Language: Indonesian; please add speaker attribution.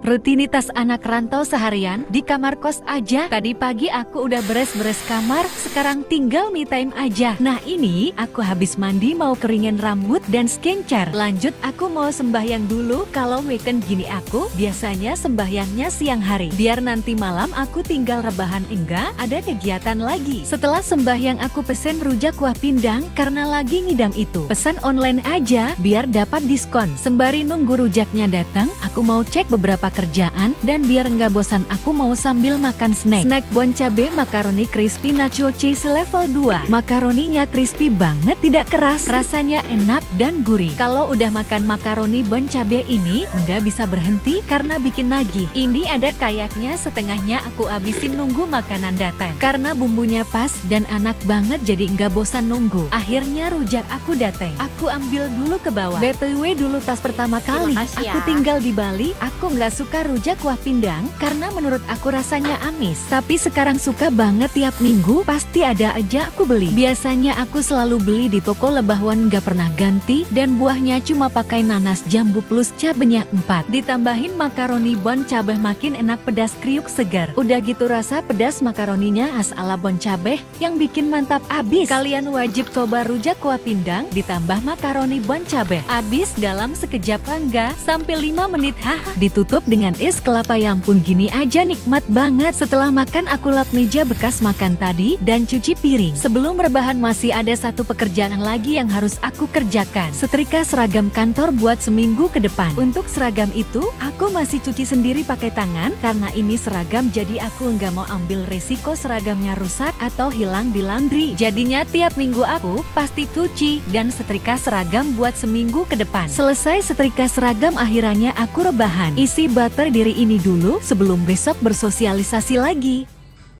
Speaker 1: Rutinitas anak rantau seharian di kamar kos aja. Tadi pagi aku udah beres-beres kamar, sekarang tinggal me time aja. Nah ini aku habis mandi mau keringin rambut dan skincare. Lanjut aku mau sembahyang dulu. Kalau weekend gini aku biasanya sembahyangnya siang hari, biar nanti malam aku tinggal rebahan enggak ada kegiatan lagi. Setelah sembahyang aku pesen rujak kuah pindang karena lagi ngidam itu. Pesan online aja biar dapat diskon. Sembari nunggu rujaknya datang, aku mau cek beberapa kerjaan dan biar nggak bosan aku mau sambil makan snack. Snack bon cabe makaroni crispy nacho cheese level 2. Makaroninya crispy banget, tidak keras, rasanya enak dan gurih. Kalau udah makan makaroni bon cabe ini nggak bisa berhenti karena bikin nagih. Ini ada kayaknya setengahnya aku habisin nunggu makanan datang. Karena bumbunya pas dan enak banget jadi nggak bosan nunggu. Akhirnya rujak aku datang. Aku ambil dulu ke bawah. BTW dulu tas pertama kali aku tinggal di Bali, aku nggak suka rujak kuah pindang karena menurut aku rasanya amis. Tapi sekarang suka banget, tiap minggu pasti ada aja aku beli. Biasanya aku selalu beli di toko Lebahwan, nggak pernah ganti, dan buahnya cuma pakai nanas jambu plus cabenya 4. Ditambahin makaroni bon cabe makin enak, pedas kriuk segar. Udah gitu rasa pedas makaroninya khas ala bon cabe yang bikin mantap abis. Kalian wajib coba rujak kuah pindang ditambah makaroni bon cabe. Abis dalam sekejap, enggak sampai 5 menit. Haha, ditutup dengan es kelapa. Ya ampun, gini aja nikmat banget. Setelah makan aku lap meja bekas makan tadi dan cuci piring. Sebelum rebahan masih ada satu pekerjaan lagi yang harus aku kerjakan. Setrika seragam kantor buat seminggu ke depan. Untuk seragam itu aku masih cuci sendiri pakai tangan karena ini seragam, jadi aku nggak mau ambil resiko seragamnya rusak atau hilang di laundry. Jadinya tiap minggu aku pasti cuci dan setrika seragam buat seminggu ke depan. Selesai setrika seragam akhirnya aku rebahan. Isi bater diri ini dulu sebelum besok bersosialisasi lagi.